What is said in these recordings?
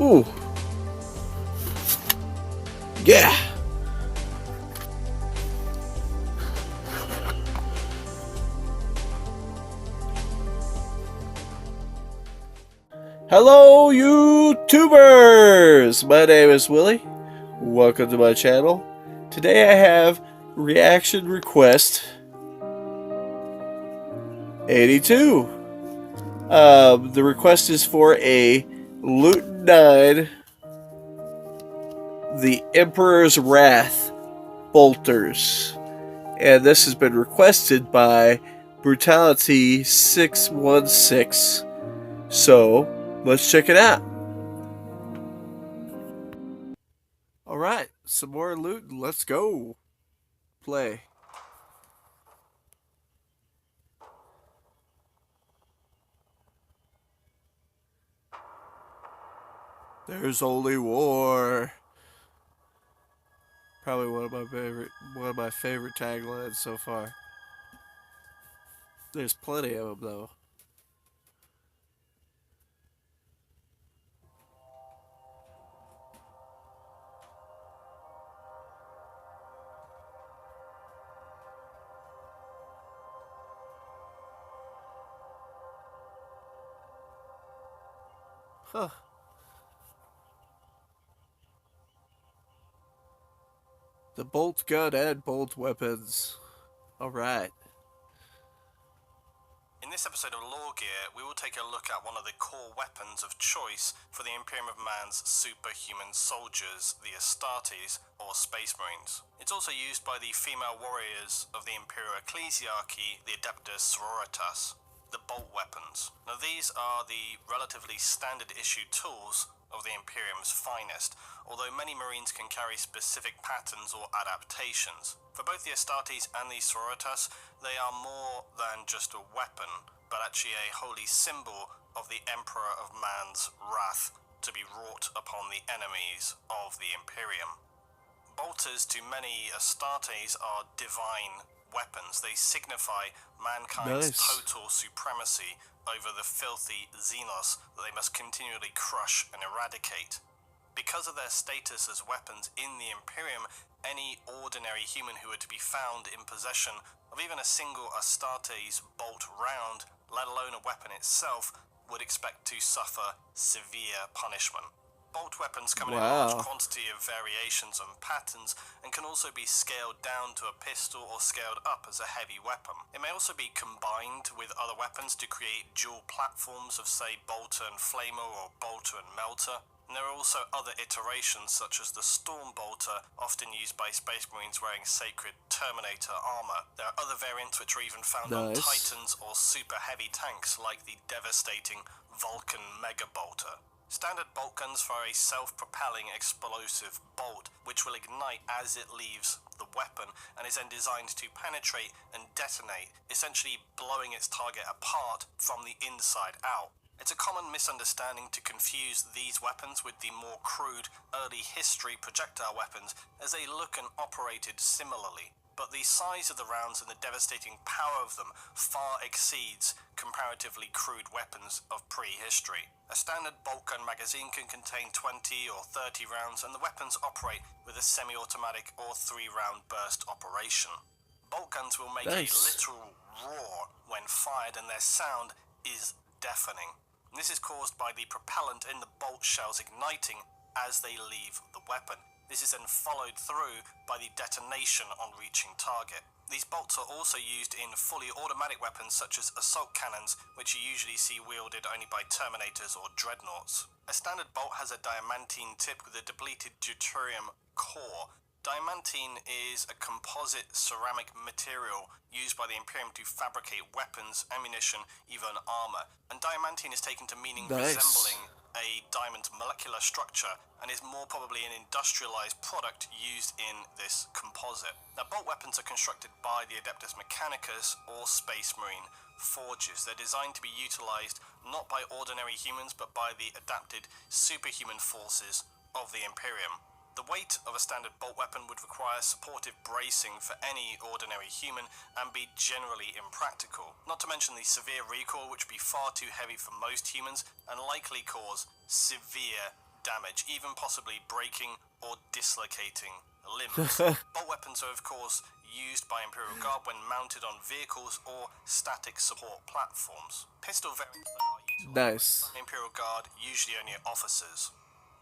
Ooh. Yeah. Hello, YouTubers! My name is Willie. Welcome to my channel. Today I have reaction request 82. The request is for a Luton 9, The Emperor's Wrath Bolters. And this has been requested by Brutality616. So, let's check it out. Alright, some more loot. Let's go. Play. There's only war. Probably one of my favorite taglines so far. There's plenty of them though. Huh. The bolt gun and bolt weapons. Alright. In this episode of Lore Gear, we will take a look at one of the core weapons of choice for the Imperium of Man's superhuman soldiers, the Astartes, or Space Marines. It's also used by the female warriors of the Imperial Ecclesiarchy, the Adeptus Sororitas, the bolt weapons. Now these are the relatively standard issue tools of the Imperium's finest, although many Marines can carry specific patterns or adaptations. For both the Astartes and the Sororitas, they are more than just a weapon, but actually a holy symbol of the Emperor of Man's wrath to be wrought upon the enemies of the Imperium. Bolters to many Astartes are divine weapons. They signify mankind's total supremacy over the filthy Xenos that they must continually crush and eradicate. Because of their status as weapons in the Imperium, any ordinary human who were to be found in possession of even a single Astartes bolt round, let alone a weapon itself, would expect to suffer severe punishment. Bolt weapons come in a large quantity of variations and patterns and can also be scaled down to a pistol or scaled up as a heavy weapon. It may also be combined with other weapons to create dual platforms of, say, bolter and flamer or bolter and melter. And there are also other iterations such as the Storm Bolter, often used by Space Marines wearing sacred Terminator armor. There are other variants which are even found on Titans or super heavy tanks like the devastating Vulcan Mega Bolter. Standard bolt guns fire a self-propelling explosive bolt, which will ignite as it leaves the weapon and is then designed to penetrate and detonate, essentially blowing its target apart from the inside out. It's a common misunderstanding to confuse these weapons with the more crude early history projectile weapons, as they look and operated similarly. But the size of the rounds and the devastating power of them far exceeds comparatively crude weapons of prehistory. A standard bolt gun magazine can contain 20 or 30 rounds, and the weapons operate with a semi-automatic or 3-round burst operation. Bolt guns will make a literal roar when fired, and their sound is deafening. This is caused by the propellant in the bolt shells igniting as they leave the weapon. This is then followed through by the detonation on reaching target. These bolts are also used in fully automatic weapons such as assault cannons, which you usually see wielded only by Terminators or Dreadnoughts. A standard bolt has a diamantine tip with a depleted deuterium core. Diamantine is a composite ceramic material used by the Imperium to fabricate weapons, ammunition, even armor. And diamantine is taken to meaning resembling a diamond molecular structure and is more probably an industrialized product used in this composite. Now, bolt weapons are constructed by the Adeptus Mechanicus or Space Marine forges. They're designed to be utilized not by ordinary humans but by the adapted superhuman forces of the Imperium. The weight of a standard bolt weapon would require supportive bracing for any ordinary human and be generally impractical, not to mention the severe recoil, which would be far too heavy for most humans and likely cause severe damage, even possibly breaking or dislocating limbs. Bolt weapons are, of course, used by Imperial Guard when mounted on vehicles or static support platforms. Pistol variants, though, are utilized by Nice. some Imperial Guard, usually only officers.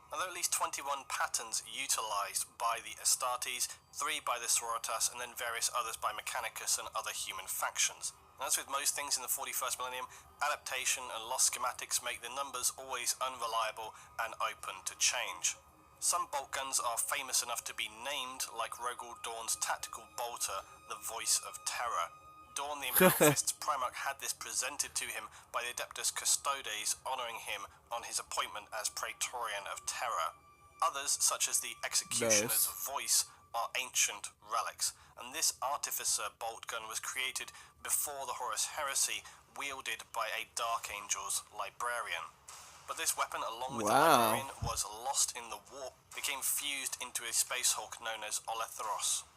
Although at least 21 patterns utilised by the Astartes, 3 by the Sororitas, and then various others by Mechanicus and other human factions. And as with most things in the 41st millennium, adaptation and lost schematics make the numbers always unreliable and open to change. Some bolt guns are famous enough to be named, like Rogel Dorn's tactical bolter, the Voice of Terror. Dorn, the Imperial Fist's Primarch, had this presented to him by the Adeptus Custodes, honouring him on his appointment as Praetorian of Terror. Others, such as the Executioner's Voice, are ancient relics, and this Artificer bolt gun was created before the Horus Heresy, wielded by a Dark Angel's Librarian. But this weapon, along with the Librarian, was lost in the warp, became fused into a Space Hulk known as Olethros.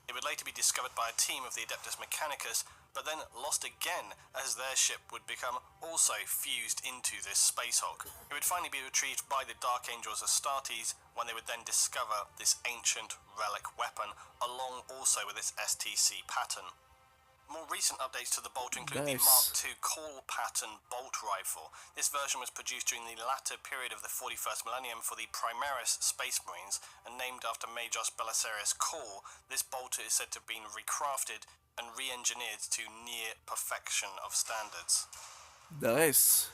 It would later be discovered by a team of the Adeptus Mechanicus, but then lost again as their ship would become also fused into this Space Hulk. It would finally be retrieved by the Dark Angels Astartes when they would then discover this ancient relic weapon, along also with its STC pattern. More recent updates to the bolt include the Mark II Call pattern bolt rifle. This version was produced during the latter period of the 41st millennium for the Primaris Space Marines, and named after Majos Belisarius Call. This bolter is said to have been recrafted and re-engineered to near perfection of standards. Nice.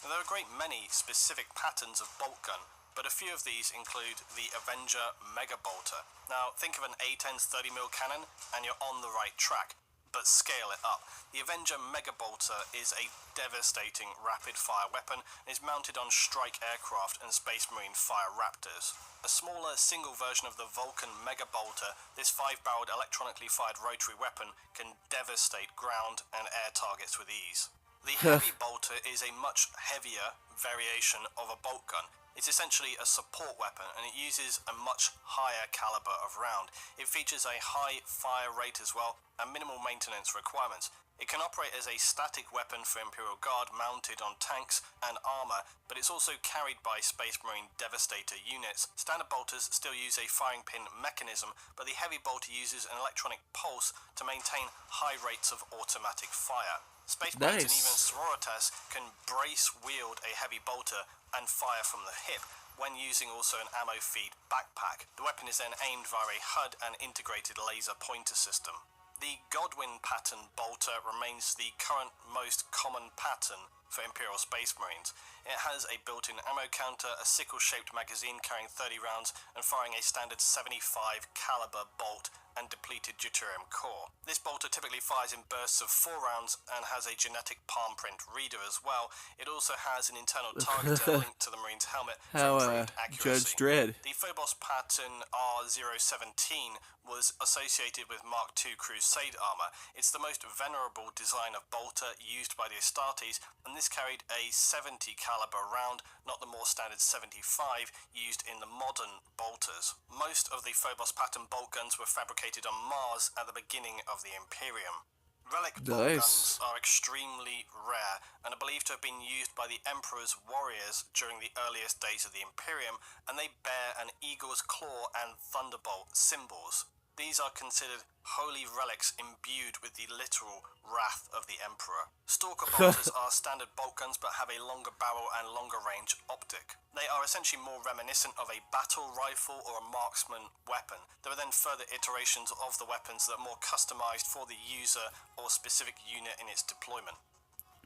Now, there are a great many specific patterns of bolt gun, but a few of these include the Avenger Mega Bolter. Now, think of an A10's 30mm cannon, and you're on the right track, but scale it up. The Avenger Mega Bolter is a devastating rapid-fire weapon and is mounted on strike aircraft and Space Marine Fire Raptors. A smaller single version of the Vulcan Mega Bolter, this 5-barreled electronically fired rotary weapon can devastate ground and air targets with ease. The Heavy Bolter is a much heavier variation of a bolt gun. It's essentially a support weapon, and it uses a much higher caliber of round. It features a high fire rate as well, and minimal maintenance requirements. It can operate as a static weapon for Imperial Guard mounted on tanks and armor, but it's also carried by Space Marine Devastator units. Standard bolters still use a firing pin mechanism, but the Heavy Bolter uses an electronic pulse to maintain high rates of automatic fire. Space Marines and even Sororitas can brace wield a Heavy Bolter and fire from the hip when using also an ammo feed backpack. The weapon is then aimed via a HUD and integrated laser pointer system. The Godwin pattern bolter remains the current most common pattern for Imperial Space Marines. It has a built-in ammo counter, a sickle-shaped magazine carrying 30 rounds, and firing a standard 75 caliber bolt and depleted deuterium core. This bolter typically fires in bursts of 4 rounds and has a genetic palm print reader as well. It also has an internal targeter linked to the Marine's helmet for improved accuracy. Judge Dredd. The Phobos pattern R017 was associated with Mark II Crusade armor. It's the most venerable design of bolter used by the Astartes, and this carried a 70 caliber round, not the more standard 75 used in the modern bolters. Most of the Phobos pattern bolt guns were fabricated on Mars at the beginning of the Imperium. Relic bolt guns are extremely rare and are believed to have been used by the Emperor's warriors during the earliest days of the Imperium, and they bear an eagle's claw and thunderbolt symbols. These are considered holy relics imbued with the literal wrath of the Emperor. Stalker bolters are standard bolt guns but have a longer barrel and longer range optic. They are essentially more reminiscent of a battle rifle or a marksman weapon. There are then further iterations of the weapons that are more customized for the user or specific unit in its deployment.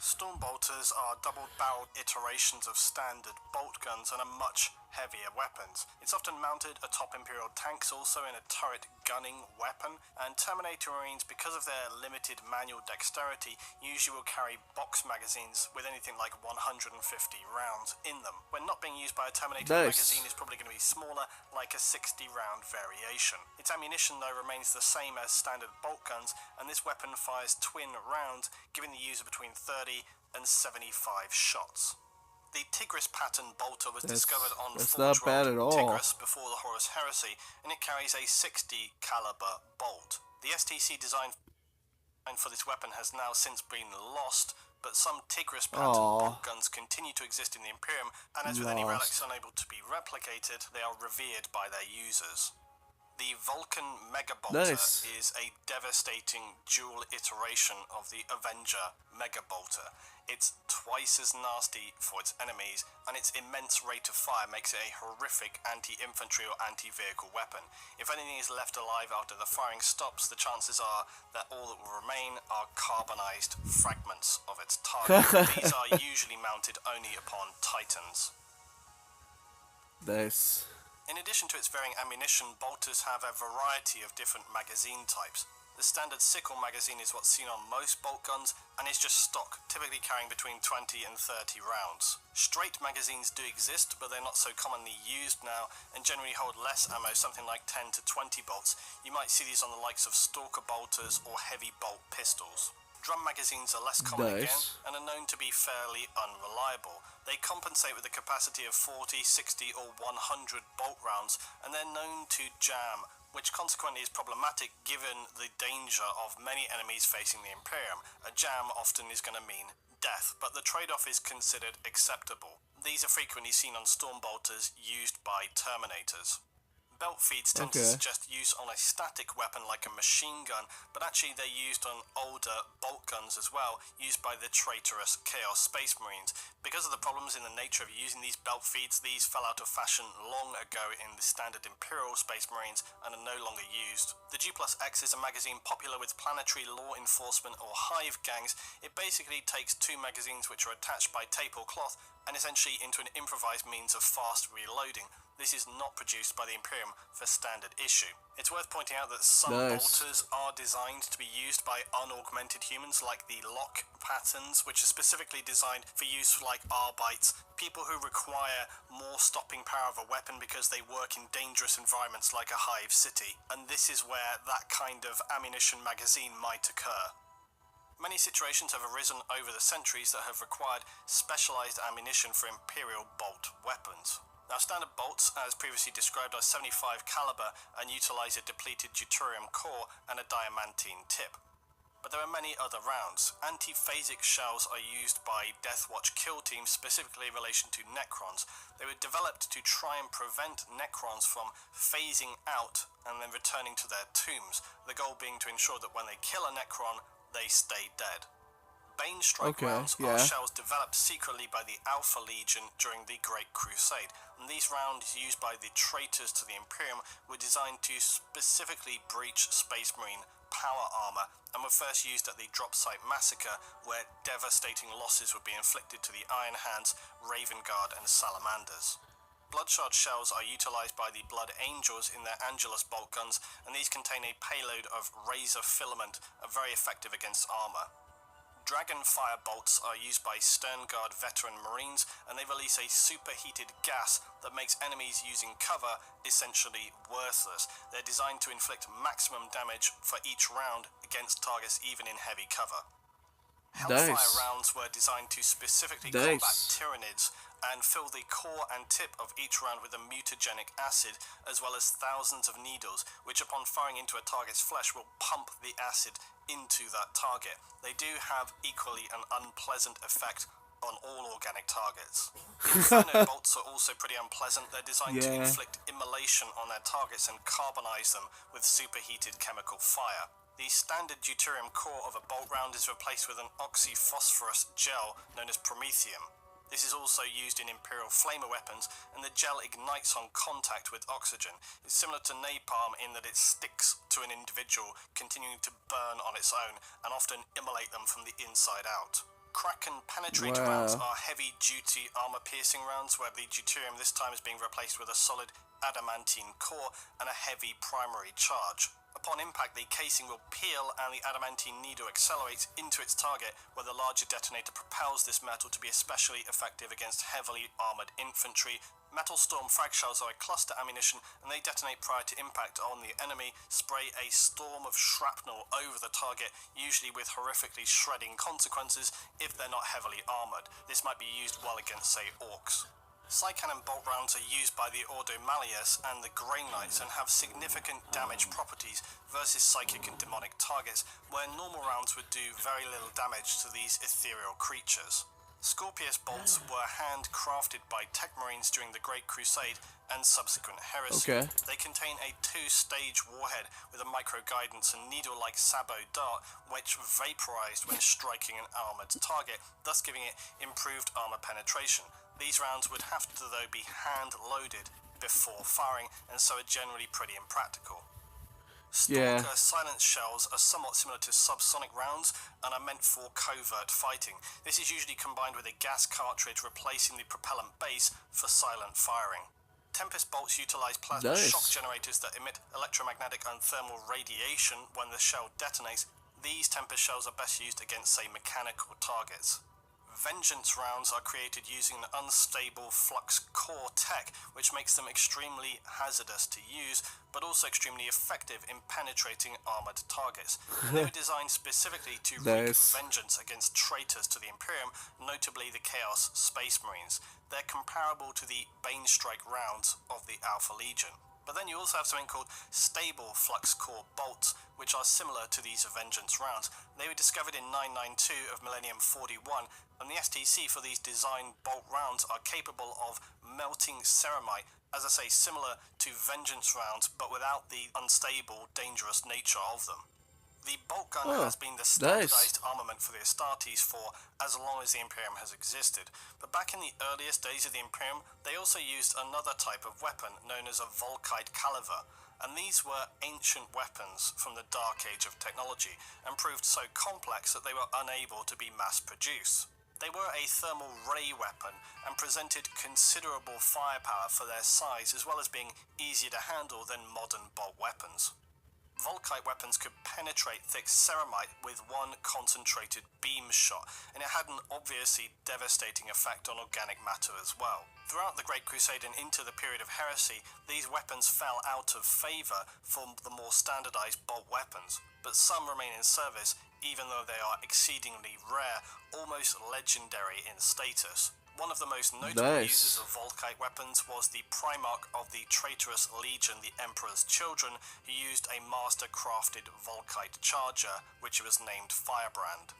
Storm bolters are double-barreled iterations of standard bolt guns and are much heavier weapons. It's often mounted atop Imperial tanks, also in a turret gunning weapon, and Terminator Marines, because of their limited manual dexterity, usually will carry box magazines with anything like 150 rounds in them. When not being used by a Terminator, the magazine is probably going to be smaller, like a 60-round variation. Its ammunition, though, remains the same as standard bolt guns, and this weapon fires twin rounds, giving the user between 30 and 75 shots. The Tigris pattern bolter was discovered on Forge World Tigris before the Horus Heresy, and it carries a 60 caliber bolt. The STC design for this weapon has now since been lost, but some Tigris pattern bolt guns continue to exist in the Imperium, and as with any relics unable to be replicated, they are revered by their users. The Vulcan Mega Bolter is a devastating dual iteration of the Avenger Mega Bolter. It's twice as nasty for its enemies, and its immense rate of fire makes it a horrific anti-infantry or anti-vehicle weapon. If anything is left alive after the firing stops, the chances are that all that will remain are carbonized fragments of its target. These are usually mounted only upon Titans. Nice. In addition to its varying ammunition, bolters have a variety of different magazine types. The standard sickle magazine is what's seen on most bolt guns and is just stock, typically carrying between 20 and 30 rounds. Straight magazines do exist, but they're not so commonly used now and generally hold less ammo, something like 10 to 20 bolts. You might see these on the likes of Stalker bolters or heavy bolt pistols. Drum magazines are less common again and are known to be fairly unreliable. They compensate with a capacity of 40, 60 or 100 bolt rounds, and they're known to jam, which consequently is problematic given the danger of many enemies facing the Imperium. A jam often is going to mean death, but the trade-off is considered acceptable. These are frequently seen on storm bolters used by Terminators. Belt feeds tend to suggest use on a static weapon like a machine gun, but actually they're used on older bolt guns as well, used by the traitorous Chaos Space Marines. Because of the problems in the nature of using these belt feeds, these fell out of fashion long ago in the standard Imperial Space Marines and are no longer used. The G+X is a magazine popular with planetary law enforcement or hive gangs. It basically takes two magazines which are attached by tape or cloth and essentially into an improvised means of fast reloading. This is not produced by the Imperium for standard issue. It's worth pointing out that some bolters are designed to be used by unaugmented humans, like the lock patterns, which are specifically designed for use like Arbites, people who require more stopping power of a weapon because they work in dangerous environments like a hive city. And this is where that kind of ammunition magazine might occur. Many situations have arisen over the centuries that have required specialized ammunition for Imperial bolt weapons. Now, standard bolts, as previously described, are 75 caliber and utilize a depleted deuterium core and a diamantine tip. But there are many other rounds. Anti-phasic shells are used by Deathwatch kill teams, specifically in relation to Necrons. They were developed to try and prevent Necrons from phasing out and then returning to their tombs, the goal being to ensure that when they kill a Necron, they stay dead. Bane Strike rounds are shells developed secretly by the Alpha Legion during the Great Crusade, and these rounds used by the traitors to the Imperium were designed to specifically breach Space Marine power armor and were first used at the Drop Site Massacre, where devastating losses would be inflicted to the Iron Hands, Raven Guard and Salamanders. Bloodshard shells are utilized by the Blood Angels in their Angelus bolt guns, and these contain a payload of razor filament, are very effective against armor. Dragonfire bolts are used by Sternguard veteran Marines, and they release a superheated gas that makes enemies using cover essentially worthless. They're designed to inflict maximum damage for each round against targets even in heavy cover. Hellfire rounds were designed to specifically combat Tyranids and fill the core and tip of each round with a mutagenic acid, as well as thousands of needles, which upon firing into a target's flesh will pump the acid into that target. They do have equally an unpleasant effect on all organic targets. Inferno bolts are also pretty unpleasant. They're designed to inflict immolation on their targets and carbonize them with superheated chemical fire. The standard deuterium core of a bolt round is replaced with an oxyphosphorus gel known as promethium. This is also used in Imperial flamer weapons, and the gel ignites on contact with oxygen. It's similar to napalm in that it sticks to an individual, continuing to burn on its own, and often immolate them from the inside out. Kraken penetrator rounds are heavy-duty armor-piercing rounds, where the deuterium this time is being replaced with a solid adamantine core and a heavy primary charge. Upon impact, the casing will peel and the adamantine needle accelerates into its target, where the larger detonator propels this metal to be especially effective against heavily armored infantry. Metal Storm frag shells are a cluster ammunition, and they detonate prior to impact on the enemy, spray a storm of shrapnel over the target, usually with horrifically shredding consequences if they're not heavily armored. This might be used well against, say, orcs. Psycannon bolt rounds are used by the Ordo Malleus and the Grey Knights and have significant damage properties versus psychic and demonic targets, where normal rounds would do very little damage to these ethereal creatures. Scorpius bolts were handcrafted by Tech Marines during the Great Crusade and subsequent heresy. Okay. They contain a 2-stage warhead with a micro-guidance and needle-like sabot dart, which vaporized when striking an armored target, thus giving it improved armor penetration. These rounds would have to, though, be hand-loaded before firing, and so are generally pretty impractical. Stalker silence shells are somewhat similar to subsonic rounds and are meant for covert fighting. This is usually combined with a gas cartridge replacing the propellant base for silent firing. Tempest bolts utilize plasma shock generators that emit electromagnetic and thermal radiation when the shell detonates. These Tempest shells are best used against, say, mechanical targets. Vengeance rounds are created using an unstable flux core tech, which makes them extremely hazardous to use, but also extremely effective in penetrating armored targets. They were designed specifically to wreak vengeance against traitors to the Imperium, notably the Chaos Space Marines. They're comparable to the Banestrike rounds of the Alpha Legion. But then you also have something called stable flux core bolts, which are similar to these Vengeance rounds. They were discovered in 992 of Millennium 41, and the STC for these design bolt rounds are capable of melting ceramite, as I say, similar to Vengeance rounds, but without the unstable, dangerous nature of them. The bolt gun has been the standardized armament for the Astartes for as long as the Imperium has existed, but back in the earliest days of the Imperium, they also used another type of weapon known as a Volkite caliver, and these were ancient weapons from the Dark Age of technology, and proved so complex that they were unable to be mass-produced. They were a thermal ray weapon, and presented considerable firepower for their size, as well as being easier to handle than modern bolt weapons. Volkite weapons could penetrate thick ceramite with one concentrated beam shot, and it had an obviously devastating effect on organic matter as well. Throughout the Great Crusade and into the period of heresy, these weapons fell out of favour for the more standardized bolt weapons, but some remain in service even though they are exceedingly rare, almost legendary in status. One of the most notable uses of Volkite weapons was the Primarch of the traitorous Legion, the Emperor's Children, who used a master-crafted Volkite charger, which was named Firebrand.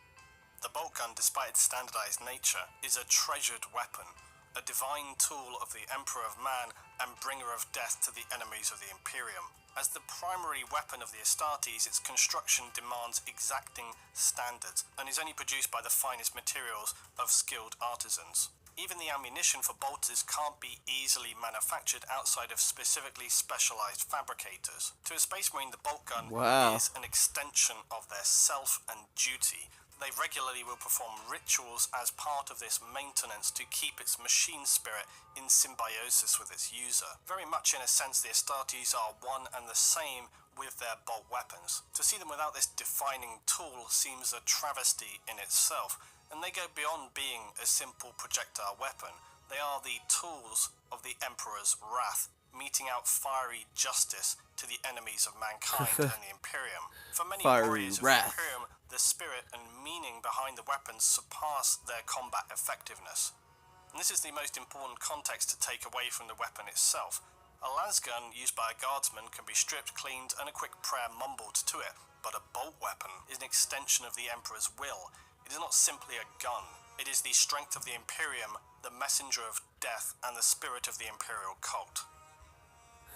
The bolt gun, despite its standardized nature, is a treasured weapon, a divine tool of the Emperor of Man and bringer of death to the enemies of the Imperium. As the primary weapon of the Astartes, its construction demands exacting standards and is only produced by the finest materials of skilled artisans. Even the ammunition for bolters can't be easily manufactured outside of specifically specialized fabricators. To a Space Marine, the bolt gun is an extension of their self and duty. They regularly will perform rituals as part of this maintenance to keep its machine spirit in symbiosis with its user. Very much in a sense, the Astartes are one and the same with their bolt weapons. To see them without this defining tool seems a travesty in itself, and they go beyond being a simple projectile weapon. They are the tools of the Emperor's wrath, meting out fiery justice to the enemies of mankind and the Imperium. For many warriors of the Imperium, the spirit and meaning behind the weapons surpass their combat effectiveness. And this is the most important context to take away from the weapon itself. A lasgun used by a guardsman can be stripped, cleaned, and a quick prayer mumbled to it, but a bolt weapon is an extension of the Emperor's will. It is not simply a gun. It is the strength of the Imperium, the messenger of death, and the spirit of the Imperial cult.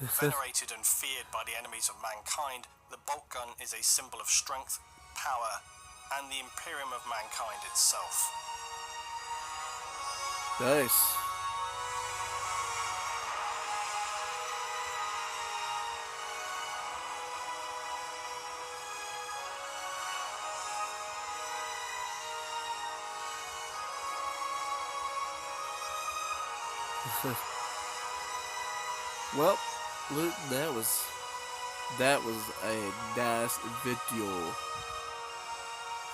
Venerated and feared by the enemies of mankind, the bolt gun is a symbol of strength, power, and the Imperium of mankind itself. Nice. Well, Luke, that was a nice video.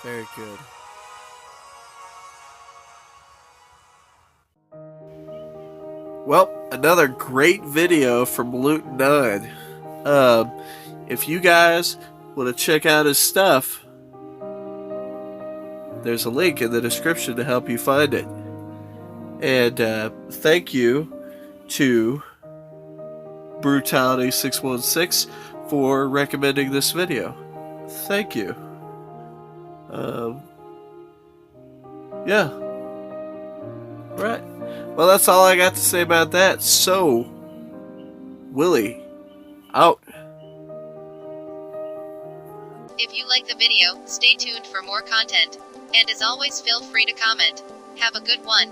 Very good. Well, another great video from Loot 9. If you guys want to check out his stuff, there's a link in the description to help you find it. And thank you to Brutality616 for recommending this video. Thank you. Yeah. Right. Well, that's all I got to say about that. So, Willie, out. If you like the video, stay tuned for more content. And as always, feel free to comment. Have a good one.